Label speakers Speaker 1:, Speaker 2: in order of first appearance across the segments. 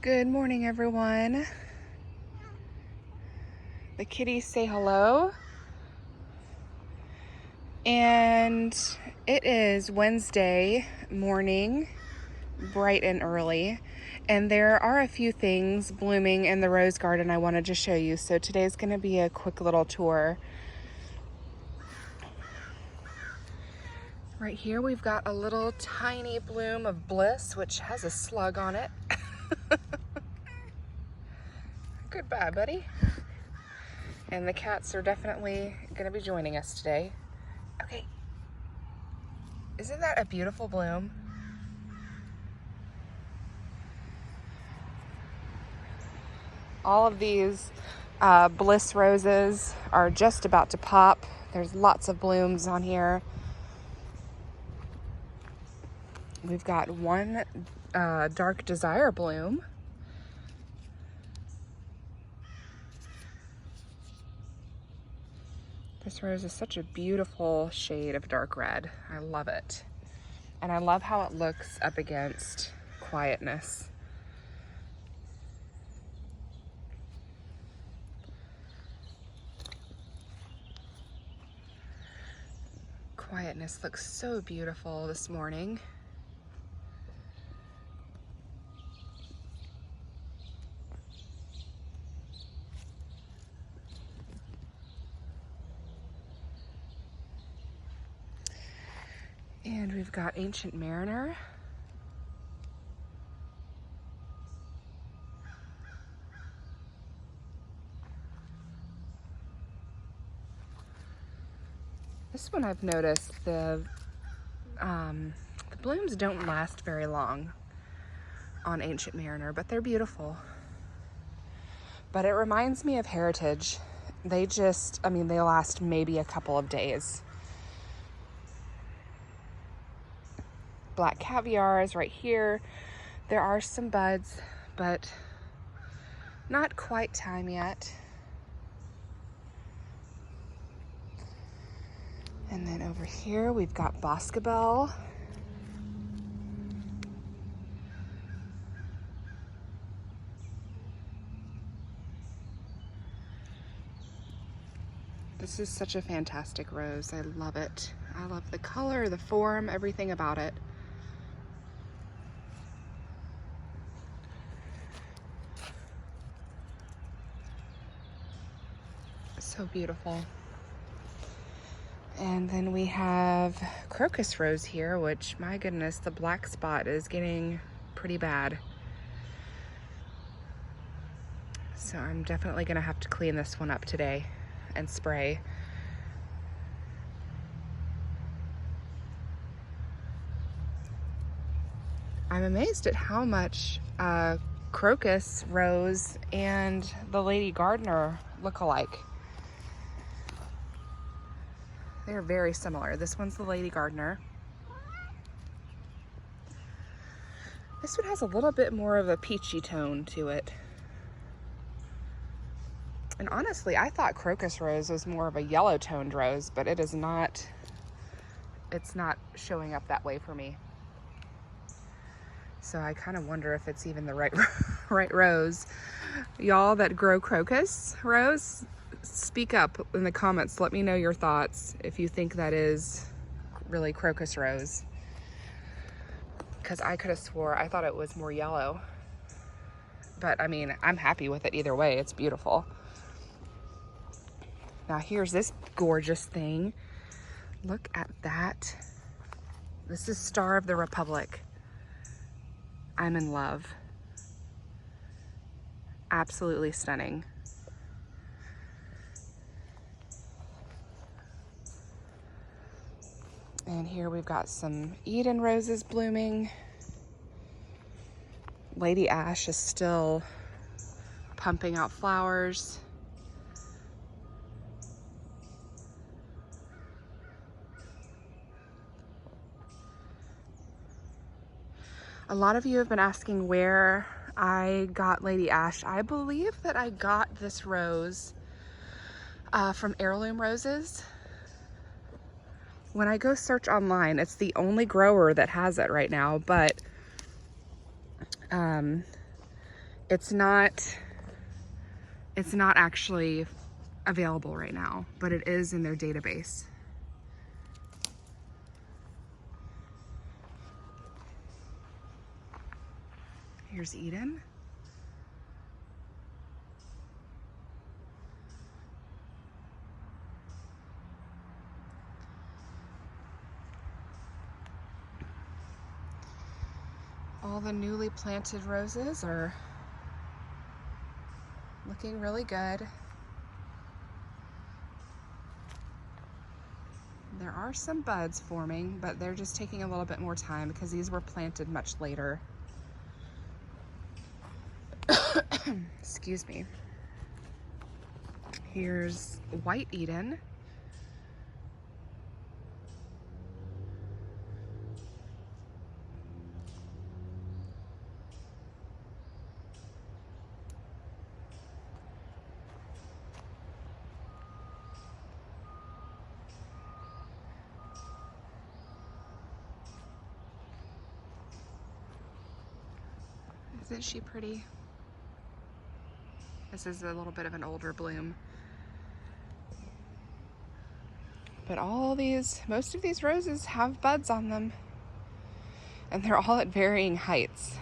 Speaker 1: Good morning, everyone. The kitties say hello. And it is Wednesday morning, bright and early. And there are a few things blooming in the rose garden I wanted to show you. So today's going to be a quick little tour. Right here we've got a little tiny bloom of bliss, which has a slug on it. Goodbye, buddy. And the cats are definitely going to be joining us today. Okay. Isn't that a beautiful bloom? All of these bliss roses are just about to pop. There's lots of blooms on here. We've got one dark desire bloom. This rose is such a beautiful shade of dark red. I love it. And I love how it looks up against quietness. Quietness looks so beautiful this morning. And we've got Ancient Mariner. This one I've noticed the blooms don't last very long on Ancient Mariner, but they're beautiful. But it reminds me of Heritage. They last maybe a couple of days. Black caviar is right here. There are some buds, but not quite time yet. And then over here we've got Boscobel. This is such a fantastic rose. I love it. I love the color, the form, everything about it. So beautiful. And then we have Crocus rose here, which, my goodness, the black spot is getting pretty bad. So I'm definitely gonna have to clean this one up today and spray. I'm amazed at how much Crocus rose and the Lady Gardener look alike. They're very similar. This one's the Lady Gardener. This one has a little bit more of a peachy tone to it. And honestly, I thought Crocus rose was more of a yellow toned rose, but it is not. It's not showing up that way for me. So I kind of wonder if it's even the right rose. Y'all that grow Crocus rose, speak up in the comments. Let me know your thoughts if you think that is really Crocus rose. Because I could have swore I thought it was more yellow. But I mean, I'm happy with it either way. It's beautiful. Now here's this gorgeous thing. Look at that. This is Star of the Republic. I'm in love. Absolutely stunning. And here we've got some Eden roses blooming. Lady Ash is still pumping out flowers. A lot of you have been asking where I got Lady Ash. I believe that I got this rose from Heirloom Roses. When I go search online, it's the only grower that has it right now, but It's not actually available right now, but it is in their database. Here's Eden. All the newly planted roses are looking really good. There are some buds forming, but they're just taking a little bit more time because these were planted much later. Excuse me. Here's White Eden. Isn't she pretty? This is a little bit of an older bloom. But most of these roses have buds on them. And they're all at varying heights.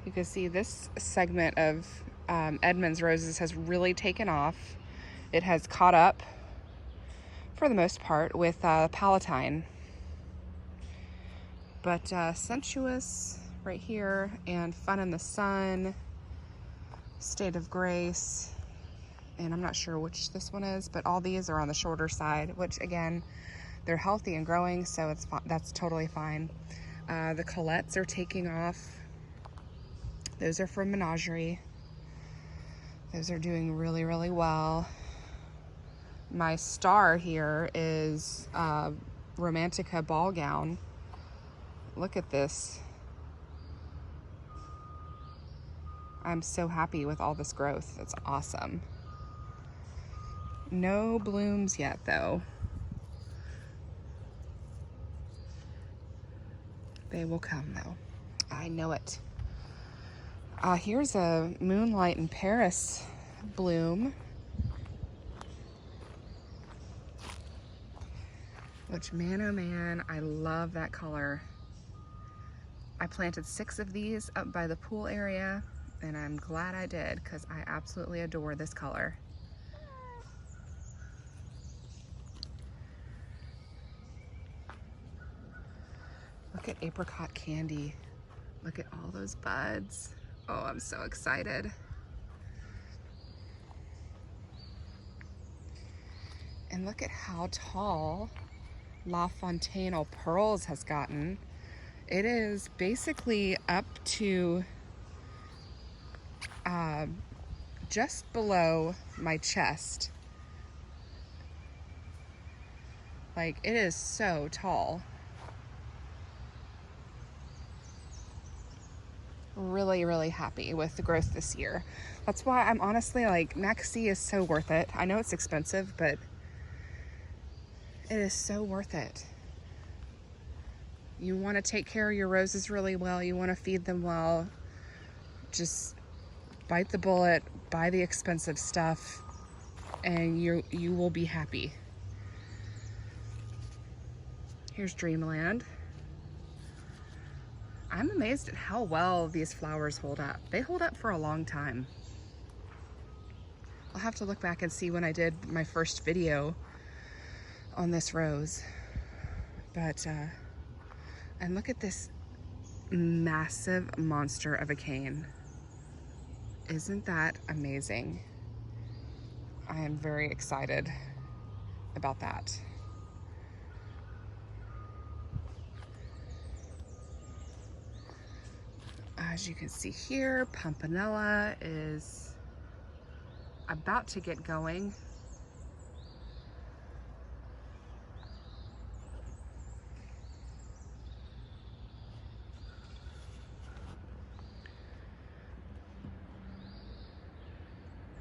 Speaker 1: You can see this segment of Edmund's roses has really taken off. It has caught up, for the most part, with Palatine. But Sensuous right here, and Fun in the Sun, State of Grace, and I'm not sure which this one is, but all these are on the shorter side, which again, they're healthy and growing, so that's totally fine. The Colettes are taking off. Those are from Menagerie. Those are doing really, really well. My star here is Romantica Ball Gown. Look at this. I'm so happy with all this growth. It's awesome. No blooms yet though. They will come though. I know it. Here's a Moonlight in Paris bloom, which, man oh man, I love that color. I planted 6 of these up by the pool area, and I'm glad I did because I absolutely adore this color. Look at Apricot Candy. Look at all those buds. Oh, I'm so excited. And look at how tall La Fontaine aux Pearls has gotten. It is basically up to just below my chest. Like, it is so tall. Really, really happy with the growth this year. That's why I'm honestly like, Maxi is so worth it. I know it's expensive, but it is so worth it. You want to take care of your roses really well. You want to feed them well. Just bite the bullet, buy the expensive stuff, and you will be happy. Here's Dreamland. I'm amazed at how well these flowers hold up. They hold up for a long time. I'll have to look back and see when I did my first video on this rose. But, and look at this massive monster of a cane. Isn't that amazing? I am very excited about that. As you can see here, Pompanella is about to get going.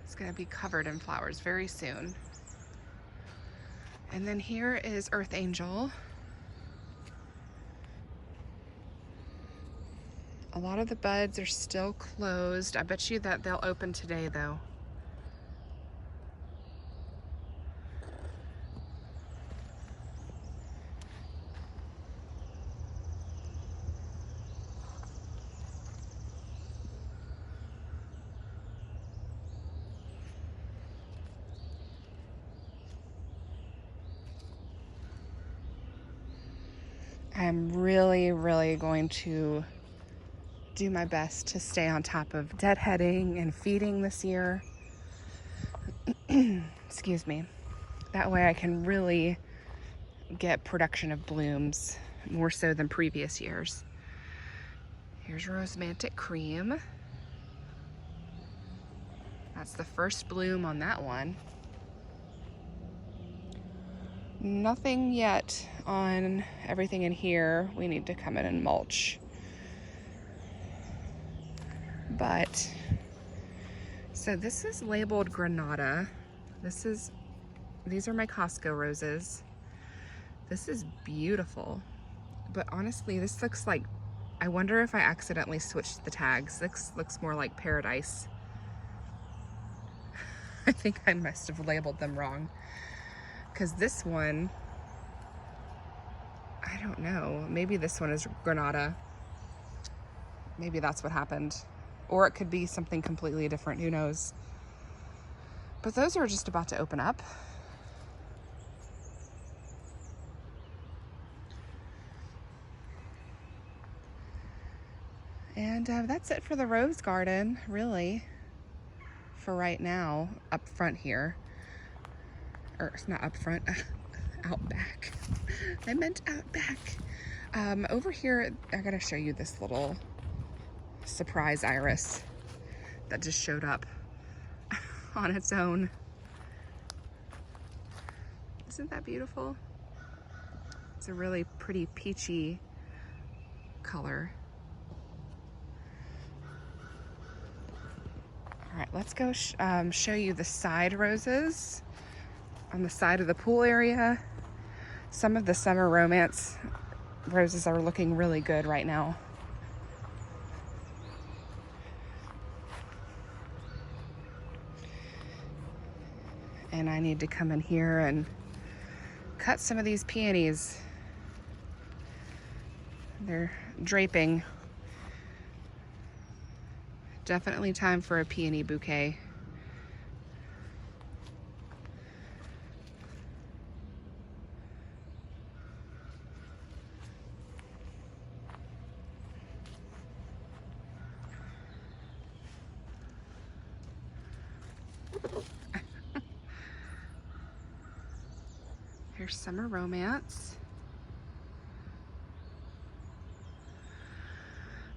Speaker 1: It's going to be covered in flowers very soon. And then here is Earth Angel. A lot of the buds are still closed. I bet you that they'll open today though. I'm really going to do my best to stay on top of deadheading and feeding this year. Excuse me. That way I can really get production of blooms more so than previous years. Here's Rosemantic Cream. That's the first bloom on that one. Nothing yet on everything in here. We need to come in and mulch. But, so this is labeled Granada. These are my Costco roses. This is beautiful. But honestly, this looks like, I wonder if I accidentally switched the tags. This looks more like Paradise. I think I must have labeled them wrong. Because this one, I don't know, maybe this one is Granada. Maybe that's what happened. Or it could be something completely different, who knows. But those are just about to open up. And that's it for the rose garden, really, for right now, up front here. Or it's not up front, out back. I meant out back. Over here, I gotta show you this little surprise iris that just showed up on its own. Isn't that beautiful? It's a really pretty peachy color. All right, let's go show you the side roses on the side of the pool area. Some of the summer romance roses are looking really good right now. And I need to come in here and cut some of these peonies. They're draping. Definitely time for a peony bouquet. Here's Summer Romance.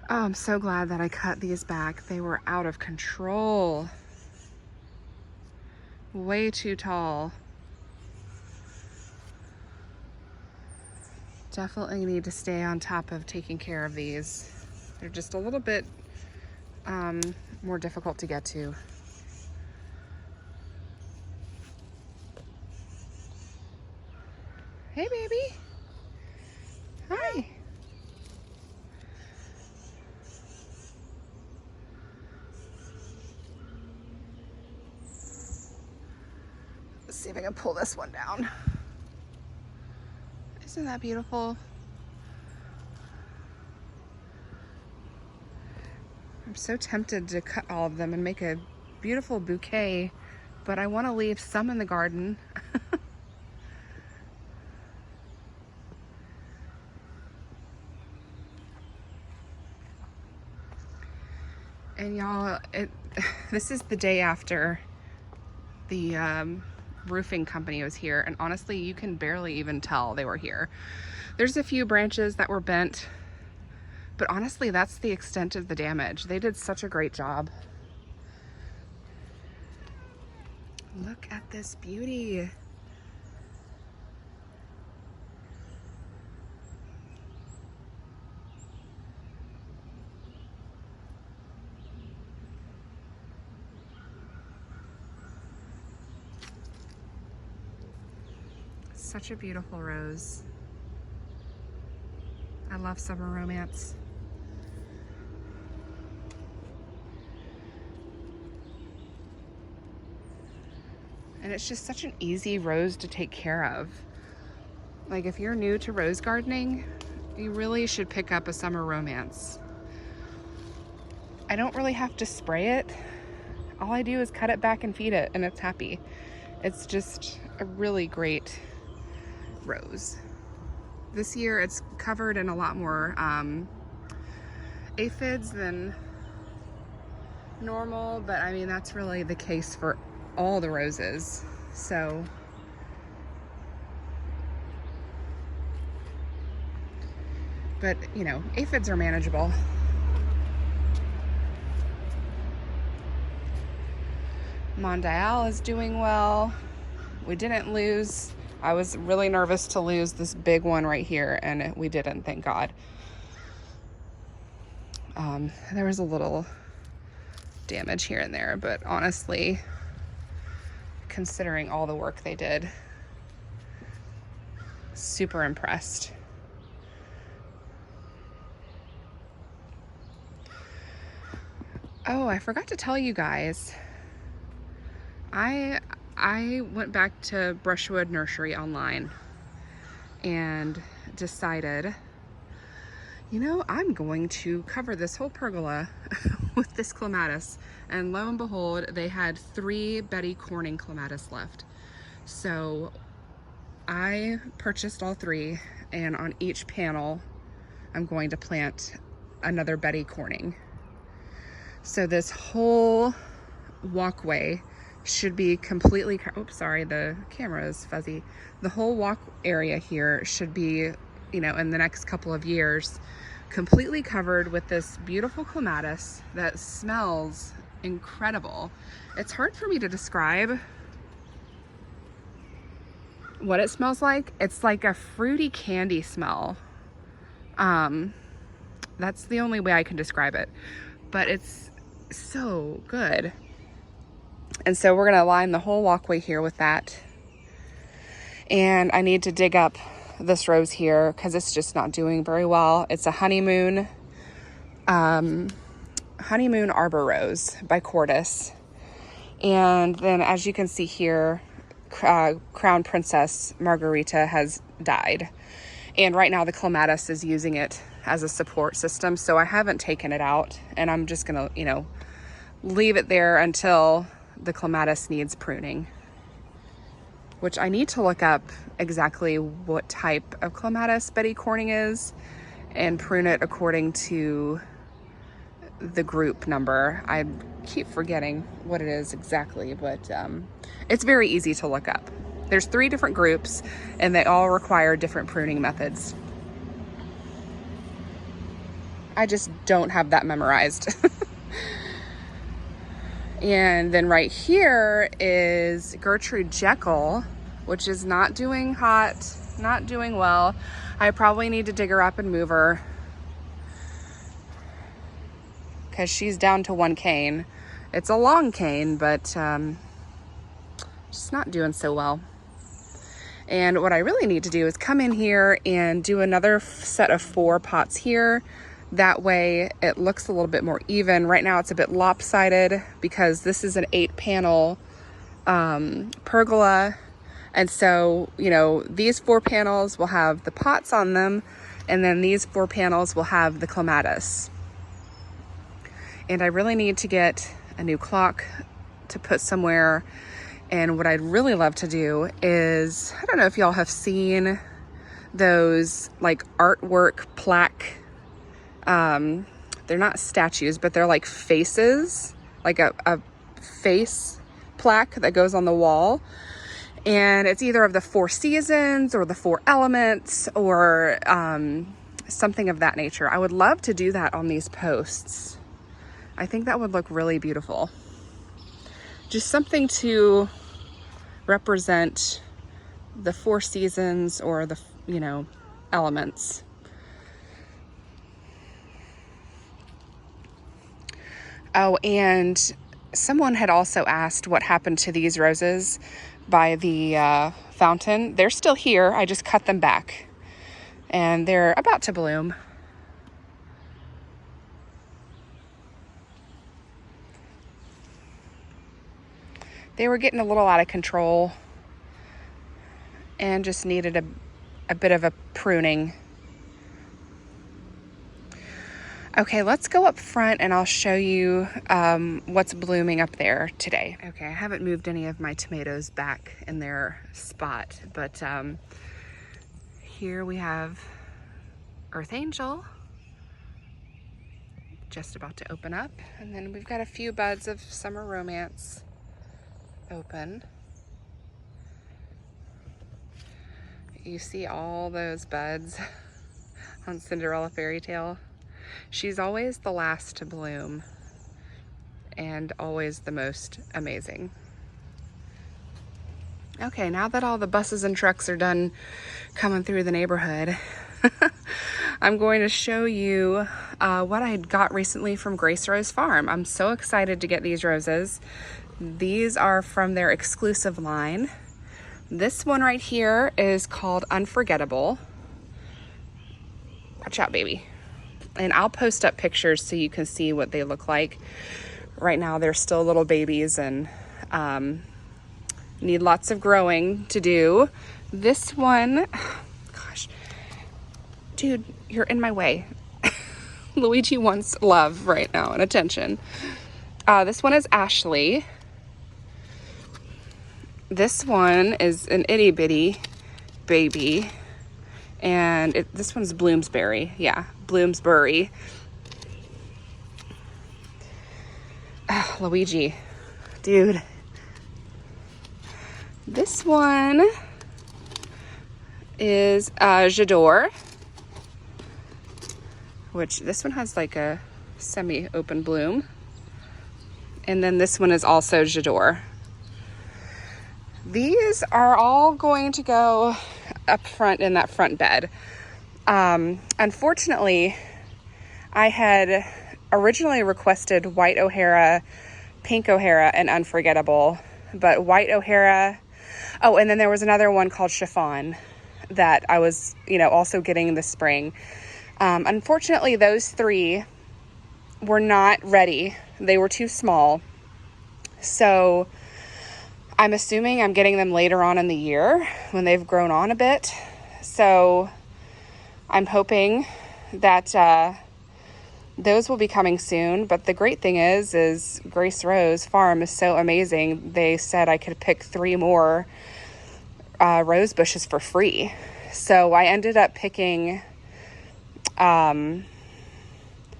Speaker 1: Oh, I'm so glad that I cut these back. They were out of control. Way too tall. Definitely need to stay on top of taking care of these. They're just a little bit more difficult to get to. Hey, baby. Hi. Let's see if I can pull this one down. Isn't that beautiful? I'm so tempted to cut all of them and make a beautiful bouquet, but I want to leave some in the garden. And y'all, this is the day after the roofing company was here, and honestly, you can barely even tell they were here. There's a few branches that were bent, but honestly, that's the extent of the damage. They did such a great job. Look at this beauty. Such a beautiful rose. I love Summer Romance. And it's just such an easy rose to take care of. Like if you're new to rose gardening, you really should pick up a Summer Romance. I don't really have to spray it. All I do is cut it back and feed it, and it's happy. It's just a really great rose. This year it's covered in a lot more aphids than normal, but I mean, that's really the case for all the roses. So but you know, aphids are manageable. Mondial is doing well. We didn't lose. I was really nervous to lose this big one right here, and we didn't, thank God. There was a little damage here and there, but honestly, considering all the work they did, super impressed. Oh, I forgot to tell you guys. I went back to Brushwood Nursery online and decided, you know, I'm going to cover this whole pergola with this clematis. And lo and behold, they had 3 Betty Corning clematis left. So I purchased all 3, and on each panel, I'm going to plant another Betty Corning. So this whole walkway should be completely, oops, sorry, the camera is fuzzy. The whole walk area here should be, you know, in the next couple of years, completely covered with this beautiful clematis that smells incredible. It's hard for me to describe what it smells like. It's like a fruity candy smell. That's the only way I can describe it, but it's so good. And so we're gonna line the whole walkway here with that. And I need to dig up this rose here because it's just not doing very well. It's a honeymoon arbor rose by Crocus. And then as you can see here, Crown Princess Margarita has died. And right now the clematis is using it as a support system. So I haven't taken it out, and I'm just gonna, you know, leave it there until the clematis needs pruning, which I need to look up exactly what type of clematis Betty Corning is and prune it according to the group number. I keep forgetting what it is exactly, but it's very easy to look up. There's 3 different groups, and they all require different pruning methods. I just don't have that memorized. And then right here is Gertrude Jekyll, which is not doing hot, not doing well. I probably need to dig her up and move her because she's down to 1 cane. It's a long cane, but just not doing so well. And what I really need to do is come in here and do another set of 4 pots here. That way it looks a little bit more even. Right now it's a bit lopsided because this is an 8-panel pergola. And so, you know, these 4 panels will have the pots on them, and then these 4 panels will have the clematis. And I really need to get a new clock to put somewhere. And what I'd really love to do is, I don't know if y'all have seen those like artwork plaque. They're not statues, but they're like faces, like a face plaque that goes on the wall. And it's either of the 4 seasons or the 4 elements or something of that nature. I would love to do that on these posts. I think that would look really beautiful. Just something to represent the 4 seasons or the, you know, elements. Oh, and someone had also asked what happened to these roses by the fountain. They're still here. I just cut them back and they're about to bloom. They were getting a little out of control and just needed a bit of a pruning. Okay, let's go up front and I'll show you what's blooming up there today. Okay, I haven't moved any of my tomatoes back in their spot, but here we have Earth Angel just about to open up. And then we've got a few buds of Summer Romance open. You see all those buds on Cinderella Fairy Tale. She's always the last to bloom and always the most amazing. Okay, now that all the buses and trucks are done coming through the neighborhood, I'm going to show you what I got recently from Grace Rose Farm. I'm so excited to get these roses. These are from their exclusive line. This one right here is called Unforgettable. Watch out, baby. And I'll post up pictures so you can see what they look like. Right now they're still little babies and need lots of growing to do. This one, gosh, dude, you're in my way. Luigi wants love right now and attention. This one is Ashley. This one is an itty bitty baby. And this one's Bloomsbury. Yeah, Bloomsbury. Luigi, dude. This one is J'adore, which this one has like a semi-open bloom. And then this one is also J'adore. These are all going to go up front in that front bed. Unfortunately, I had originally requested White O'Hara, Pink O'Hara, and Unforgettable, but White O'Hara, oh, and then there was another one called Chiffon that I was, also getting this spring. Unfortunately, those three were not ready. They were too small. So I'm assuming I'm getting them later on in the year when they've grown on a bit. So I'm hoping that those will be coming soon. But the great thing is Grace Rose Farm is so amazing. They said I could pick 3 more rose bushes for free. So I ended up picking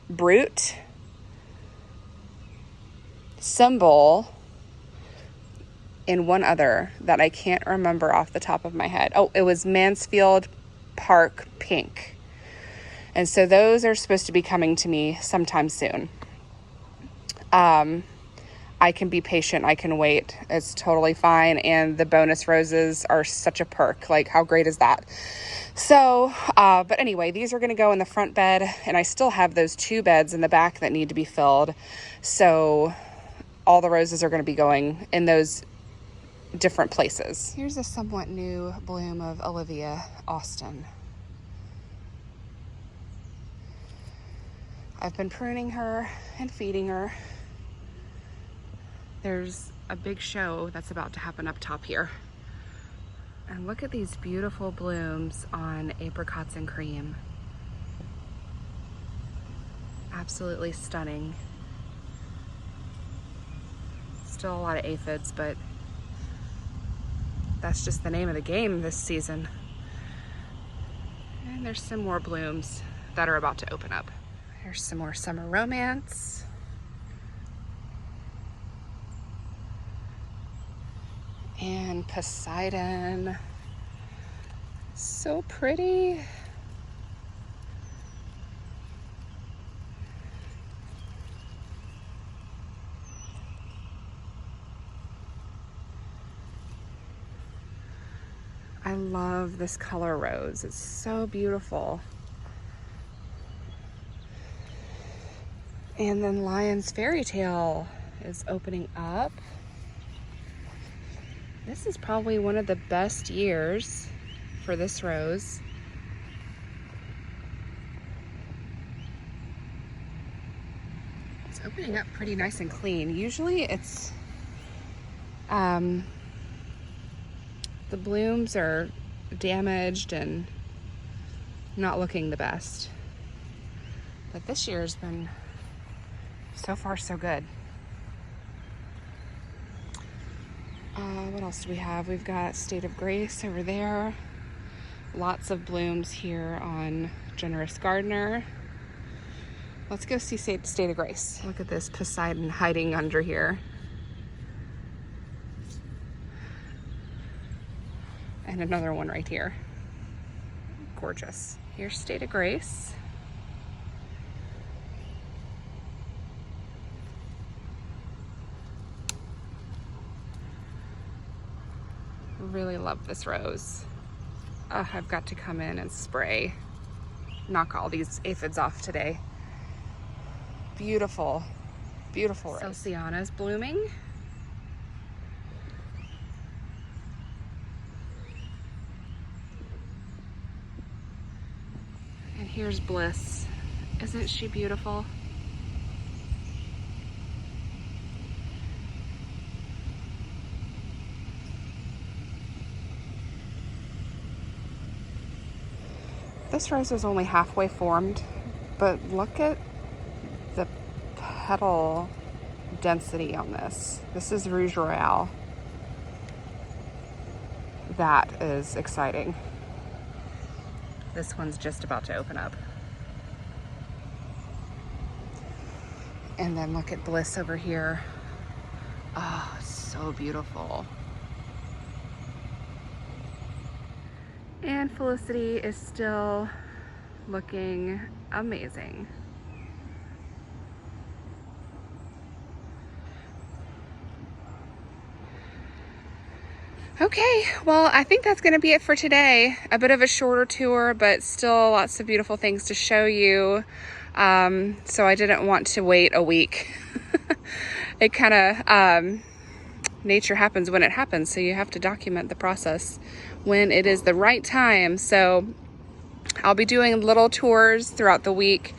Speaker 1: Brute, Symbol, and one other that I can't remember off the top of my head. Oh, it was Mansfield Park Pink. And so those are supposed to be coming to me sometime soon. I can be patient. I can wait. It's totally fine. And the bonus roses are such a perk. Like, how great is that? So, but anyway, these are going to go in the front bed, and I still have those 2 beds in the back that need to be filled. So all the roses are going to be going in those different places. Here's a somewhat new bloom of Olivia Austin. I've been pruning her and feeding her. There's a big show that's about to happen up top here. And look at these beautiful blooms on apricots and cream. Absolutely stunning. Still a lot of aphids, but that's just the name of the game this season. And there's some more blooms that are about to open up. Here's some more Summer Romance. And Poseidon. So pretty. I love this color rose. It's so beautiful. And then Lion's Fairy Tale is opening up. This is probably one of the best years for this rose. It's opening up pretty nice and clean. Usually it's The blooms are damaged and not looking the best. But this year's been so far so good. What else do we have? We've got State of Grace over there. Lots of blooms here on Generous Gardener. Let's go see State of Grace. Look at this Poseidon hiding under here. And another one right here. Gorgeous. Here's State of Grace. Really love this rose. I've got to come in and spray, knock all these aphids off today. Beautiful, beautiful rose. Celsiana's blooming. And here's Bliss. Isn't she beautiful? This rose is only halfway formed, but look at the petal density on this. This is Rouge Royale. That is exciting. This one's just about to open up. And then look at Bliss over here. Oh, so beautiful. And Felicity is still looking amazing. Okay, well, I think that's gonna be it for today. A bit of a shorter tour, but still lots of beautiful things to show you. So I didn't want to wait a week. It kind of, nature happens when it happens, so you have to document the process when it is the right time. So I'll be doing little tours throughout the week,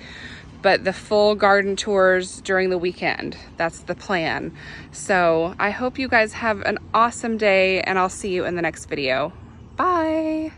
Speaker 1: but the full garden tours during the weekend. That's the plan. So I hope you guys have an awesome day, and I'll see you in the next video. Bye.